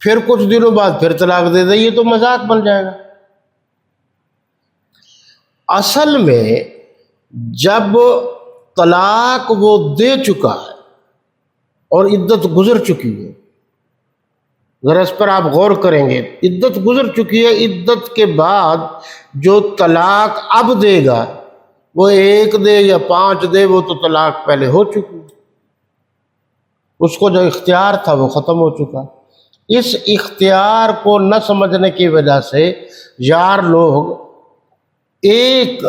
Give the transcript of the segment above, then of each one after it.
پھر کچھ دنوں بعد پھر طلاق دے دے، یہ تو مذاق بن جائے گا۔ اصل میں جب طلاق وہ دے چکا ہے اور عدت گزر چکی ہے، ذرا اس پر آپ غور کریں گے، عدت گزر چکی ہے، عدت کے بعد جو طلاق اب دے گا وہ 1 دے یا 5 دے، وہ تو طلاق پہلے ہو چکی، اس کو جو اختیار تھا وہ ختم ہو چکا۔ اس اختیار کو نہ سمجھنے کی وجہ سے یار لوگ ایک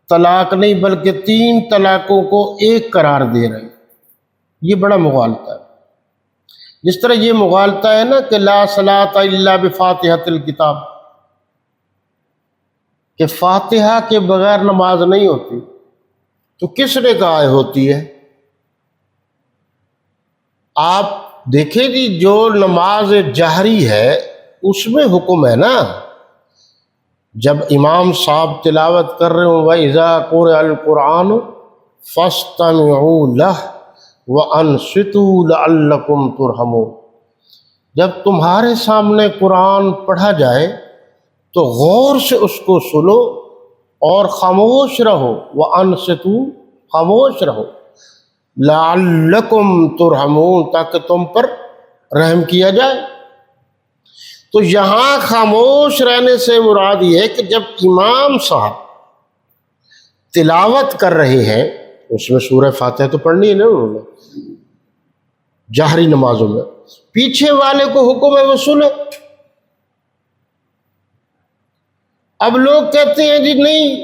طلاق نہیں بلکہ 3 طلاقوں کو ایک قرار دے رہے ہیں۔ یہ بڑا مغالطہ ہے۔ جس طرح یہ مغالطہ ہے نا کہ لا صلاۃ الا بفاتحۃ الکتاب، کہ فاتحہ کے بغیر نماز نہیں ہوتی، تو کس نے کہا ہوتی ہے؟ آپ دیکھیں جی، جو نماز جہری ہے اس میں حکم ہے نا، جب امام صاحب تلاوت کر رہے ہوں وَإِذَا قُرِئَ الْقُرْآنُ فَاسْتَمِعُوا لَهُ وَأَنصِتُوا لَعَلَّكُمْ تُرْحَمُونَ، جب تمہارے سامنے قرآن پڑھا جائے تو غور سے اس کو سنو اور خاموش رہو، وَأَنصِتُوا، خاموش رہو، لَعَلَّكُمْ تُرْحَمُونَ، تاکہ تم پر رحم کیا جائے۔ تو یہاں خاموش رہنے سے مراد یہ ہے کہ جب امام صاحب تلاوت کر رہے ہیں، اس میں سورہ فاتحہ تو پڑھنی ہے نا انہوں نے جہری نمازوں میں، پیچھے والے کو حکم ہے وہ سنے۔ اب لوگ کہتے ہیں جی نہیں،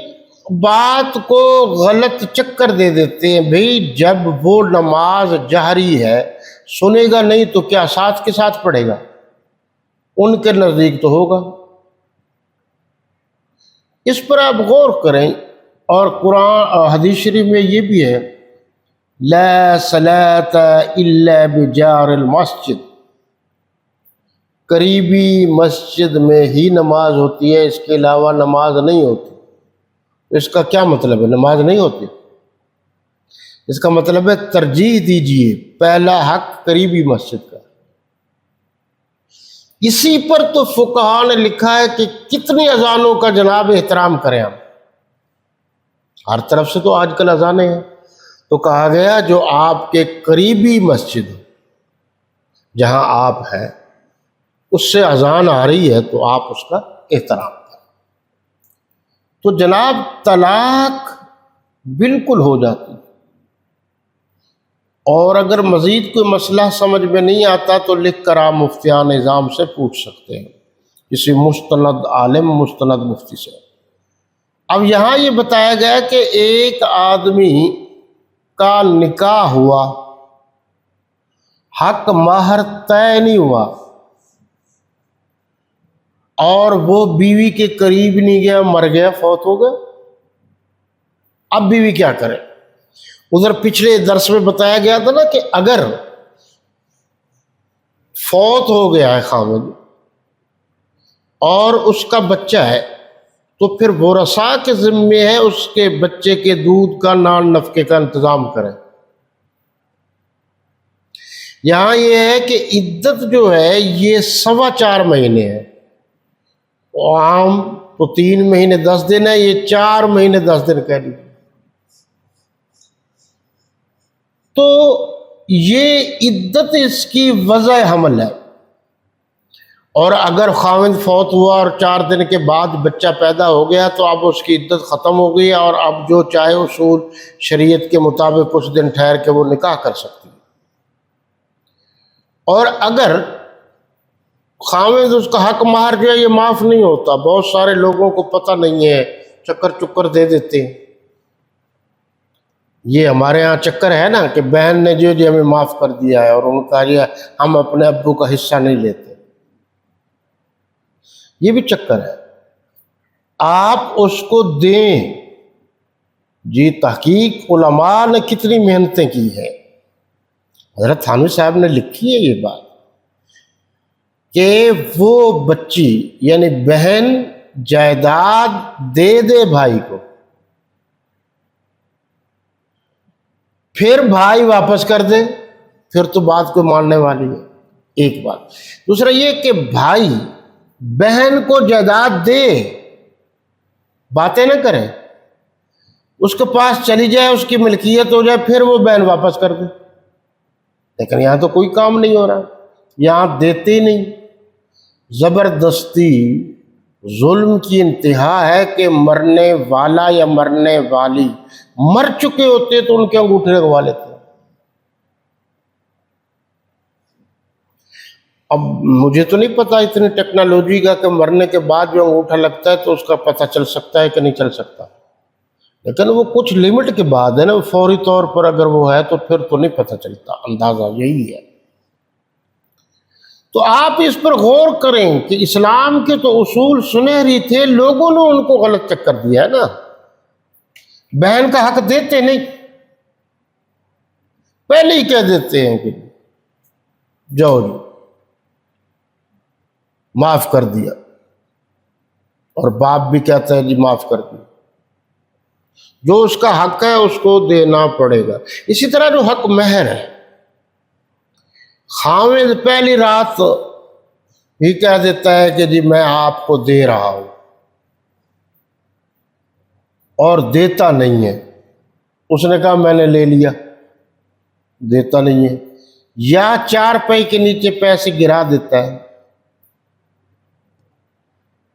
بات کو غلط چکر دے دیتے ہیں، بھئی جب وہ نماز جہری ہے سنے گا نہیں تو کیا ساتھ کے ساتھ پڑھے گا؟ ان کے نزدیک تو ہوگا۔ اس پر آپ غور کریں، اور قرآن اور حدیث شریف میں یہ بھی ہے لا صلاۃ الا بجار المسجد، قریبی مسجد میں ہی نماز ہوتی ہے، اس کے علاوہ نماز نہیں ہوتی۔ اس کا کیا مطلب ہے؟ نماز نہیں ہوتی، اس کا مطلب ہے ترجیح دیجیے، پہلا حق قریبی مسجد کا۔ اسی پر تو فقہاء نے لکھا ہے کہ کتنی اذانوں کا جناب احترام کریں ہم، ہر طرف سے تو آج کل اذانیں ہیں، تو کہا گیا جو آپ کے قریبی مسجد ہو، جہاں آپ ہیں، اس سے اذان آ رہی ہے تو آپ اس کا احترام کریں۔ تو جناب طلاق بالکل ہو جاتی، اور اگر مزید کوئی مسئلہ سمجھ میں نہیں آتا تو لکھ کر آپ مفتیان نظام سے پوچھ سکتے ہیں، کسی مستند عالم، مستند مفتی سے۔ اب یہاں یہ بتایا گیا کہ ایک آدمی کا نکاح ہوا، حق مہر طے نہیں ہوا، اور وہ بیوی کے قریب نہیں گیا، مر گیا، فوت ہو گیا، اب بیوی کیا کرے؟ ادھر پچھلے درس میں بتایا گیا تھا نا کہ اگر فوت ہو گیا ہے خاوند اور اس کا بچہ ہے تو پھر ورثاء کے ذمے ہے اس کے بچے کے دودھ کا، نان نفقے کا انتظام کریں۔ یہاں یہ ہے کہ عدت جو ہے یہ 4.25 مہینے ہے، عام تو 3 مہینے 10 دن ہے، یہ 4 مہینے 10 دن کہہ لیجیے۔ تو یہ عدت اس کی وضع حمل ہے، اور اگر خاوند فوت ہوا اور 4 دن کے بعد بچہ پیدا ہو گیا تو اب اس کی عدت ختم ہو گئی، اور اب جو چاہے اصول شریعت کے مطابق کچھ دن ٹھہر کے وہ نکاح کر سکتی ہے۔ اور اگر خاوند اس کا حق مہر جو ہے یہ معاف نہیں ہوتا، بہت سارے لوگوں کو پتہ نہیں ہے، چکر دے دیتے ہیں۔ یہ ہمارے ہاں چکر ہے نا کہ بہن نے جو ہمیں معاف کر دیا ہے، اور انہوں نے کہا ہم اپنے ابو کا حصہ نہیں لیتے، یہ بھی چکر ہے۔ آپ اس کو دیں جی، تحقیق علماء نے کتنی محنتیں کی ہیں، حضرت تھانوی صاحب نے لکھی ہے یہ بات کہ وہ بچی یعنی بہن جائیداد دے دے بھائی کو، پھر بھائی واپس کر دے، پھر تو بات کوئی ماننے والی ہے۔ ایک بات. دوسرا یہ کہ بھائی بہن کو جائیداد دے، باتیں نہ کرے، اس کے پاس چلی جائے، اس کی ملکیت ہو جائے، پھر وہ بہن واپس کر دے. لیکن یہاں تو کوئی کام نہیں ہو رہا، یہاں دیتے ہی نہیں. زبردستی ظلم کی انتہا ہے کہ مرنے والا یا مرنے والی مر چکے ہوتے تو ان کے انگوٹھے لگوا لیتے. اب مجھے تو نہیں پتا اتنی ٹیکنالوجی کا کہ مرنے کے بعد جو انگوٹھا لگتا ہے تو اس کا پتہ چل سکتا ہے کہ نہیں چل سکتا، لیکن وہ کچھ لمٹ کے بعد ہے نا، فوری طور پر اگر وہ ہے تو پھر تو نہیں پتہ چلتا. اندازہ یہی ہے. تو آپ اس پر غور کریں کہ اسلام کے تو اصول سنہری تھے، لوگوں نے ان کو غلط چکر دیا ہے نا. بہن کا حق دیتے نہیں، پہلے ہی کہہ دیتے ہیں کہ جاؤ جی معاف کر دیا، اور باپ بھی کہتا ہے جی معاف کر دیا. جو اس کا حق ہے اس کو دینا پڑے گا. اسی طرح جو حق مہر ہے، خاوند پہلی رات ہی کہہ دیتا ہے کہ جی میں آپ کو دے رہا ہوں، اور دیتا نہیں ہے. اس نے کہا میں نے لے لیا، دیتا نہیں ہے. یا 4 پائی کے نیچے پیسے گرا دیتا ہے،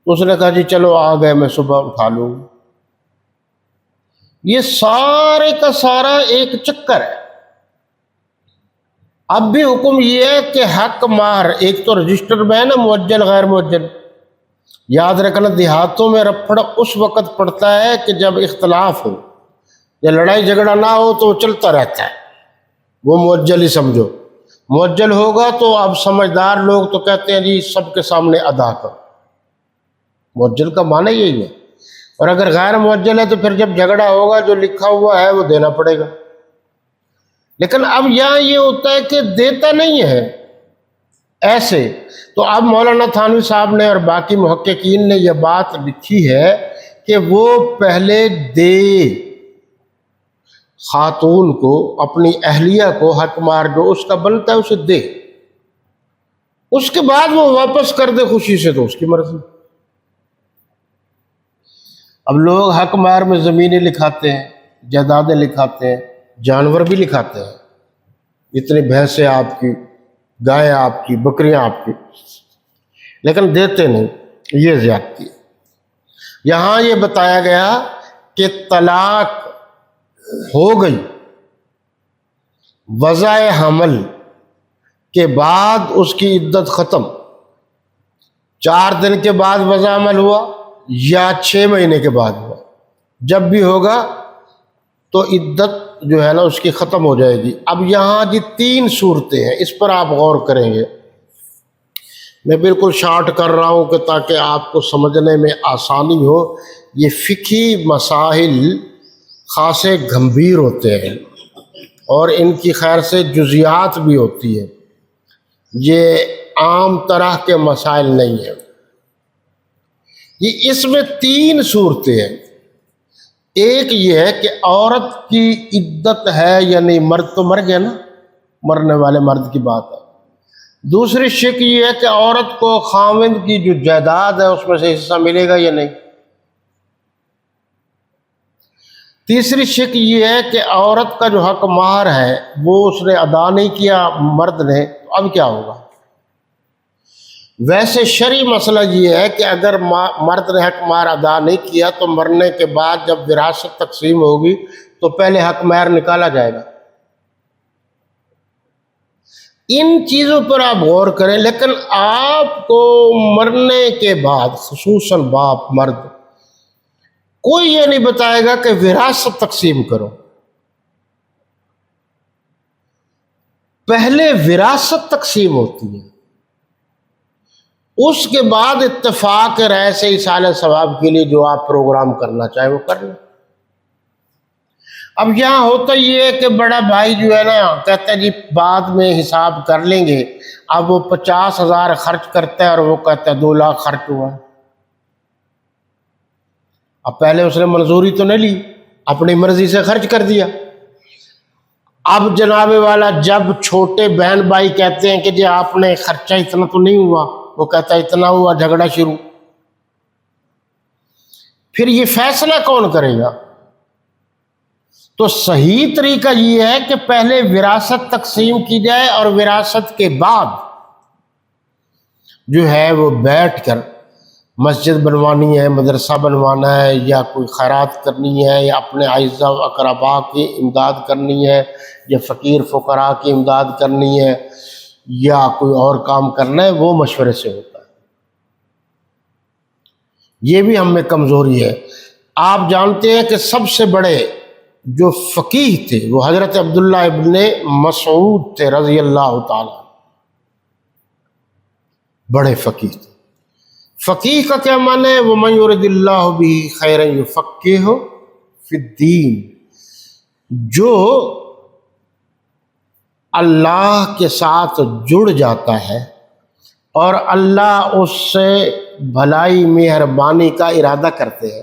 اس نے کہا جی چلو آ گئے میں صبح اٹھا لوں. یہ سارے کا سارا ایک چکر ہے. اب بھی حکم یہ ہے کہ حق مہر ایک تو رجسٹر میں ہے نا، مؤجل غیر مؤجل. یاد رکھنا دیہاتوں میں رپڑ اس وقت پڑتا ہے کہ جب اختلاف ہو یا لڑائی جھگڑا نہ ہو تو وہ چلتا رہتا ہے، وہ مؤجل ہی سمجھو. مؤجل ہوگا تو اب سمجھدار لوگ تو کہتے ہیں جی سب کے سامنے ادا کرو. مؤجل کا معنی یہی ہے. اور اگر غیر مؤجل ہے تو پھر جب جھگڑا ہوگا جو لکھا ہوا ہے وہ دینا پڑے گا. لیکن اب یہاں یہ ہوتا ہے کہ دیتا نہیں ہے ایسے. تو اب مولانا تھانوی صاحب نے اور باقی محققین نے یہ بات لکھی ہے کہ وہ پہلے دے خاتون کو، اپنی اہلیہ کو حق مہر جو اس کا بنتا ہے اسے دے، اس کے بعد وہ واپس کر دے خوشی سے تو اس کی مرضی. اب لوگ حق مہر میں زمینیں لکھاتے ہیں، جائیدادیں لکھاتے ہیں، جانور بھی لکھاتے ہیں، اتنی بھینسیں آپ کی، گائے آپ کی، بکریاں آپ کی، لیکن دیتے نہیں. یہ زیادتی. یہاں یہ بتایا گیا کہ طلاق ہو گئی وضع حمل کے بعد اس کی عدت ختم. 4 دن کے بعد وضع حمل ہوا یا 6 مہینے کے بعد ہوا، جب بھی ہوگا تو عدت جو ہے نا اس کی ختم ہو جائے گی. اب یہاں جی 3 صورتیں ہیں، اس پر آپ غور کریں گے. میں بالکل شارٹ کر رہا ہوں کہ تاکہ آپ کو سمجھنے میں آسانی ہو. یہ فقہی مسائل خاصے گمبھیر ہوتے ہیں اور ان کی خیر سے جزیات بھی ہوتی ہیں، یہ عام طرح کے مسائل نہیں ہیں. یہ اس میں 3 صورتیں ہیں. ایک یہ ہے کہ عورت کی عدت ہے یا نہیں، مرد تو مر گیا نا، مرنے والے مرد کی بات ہے. دوسری شک یہ ہے کہ عورت کو خاوند کی جو جائیداد ہے اس میں سے حصہ ملے گا یا نہیں. تیسری شک یہ ہے کہ عورت کا جو حق مہر ہے وہ اس نے ادا نہیں کیا مرد نے، تو اب کیا ہوگا. ویسے شرعی مسئلہ یہ ہے کہ اگر مرد نے حق مہر ادا نہیں کیا تو مرنے کے بعد جب وراثت تقسیم ہوگی تو پہلے حق مہر نکالا جائے گا. ان چیزوں پر آپ غور کریں. لیکن آپ کو مرنے کے بعد خصوصاً باپ مرد کوئی یہ نہیں بتائے گا کہ وراثت تقسیم کرو. پہلے وراثت تقسیم ہوتی ہے، اس کے بعد اتفاق رائے سے ایصال ثواب کے لیے جو آپ پروگرام کرنا چاہے وہ کر لیں. اب یہاں ہوتا یہ ہے کہ بڑا بھائی جو ہے نا کہتا ہے جی بعد میں حساب کر لیں گے. اب وہ 50,000 خرچ کرتا ہے اور وہ کہتا ہے 2 لاکھ خرچ ہوا. اب پہلے اس نے منظوری تو نہیں لی، اپنی مرضی سے خرچ کر دیا. اب جناب والا جب چھوٹے بہن بھائی کہتے ہیں کہ جی آپ نے خرچہ اتنا تو نہیں ہوا، وہ کہتا ہے اتنا ہوا، جھگڑا شروع۔ پھر یہ فیصلہ کون کرے گا؟ تو صحیح طریقہ یہ ہے کہ پہلے وراثت تقسیم کی جائے، اور وراثت کے بعد جو ہے وہ بیٹھ کر مسجد بنوانی ہے، مدرسہ بنوانا ہے، یا کوئی خیرات کرنی ہے، یا اپنے اعزاء و اقرباء کی امداد کرنی ہے، یا فقیر فقراء کی امداد کرنی ہے، یا کوئی اور کام کرنا ہے، وہ مشورے سے ہوتا ہے۔ یہ بھی ہم میں کمزوری ہے۔ آپ جانتے ہیں کہ سب سے بڑے جو فقیہ تھے وہ حضرت عبداللہ ابن مسعود تھے رضی اللہ تعالی، بڑے فقیہ تھے۔ فقیہ کا کیا معنی ہے؟ وَمَن يُرِدِ اللَّهُ بِهِ خَيْرًا يُفَقِّهْهُ فِي الدِّينِ، جو اللہ کے ساتھ جڑ جاتا ہے اور اللہ اس سے بھلائی مہربانی کا ارادہ کرتے ہیں،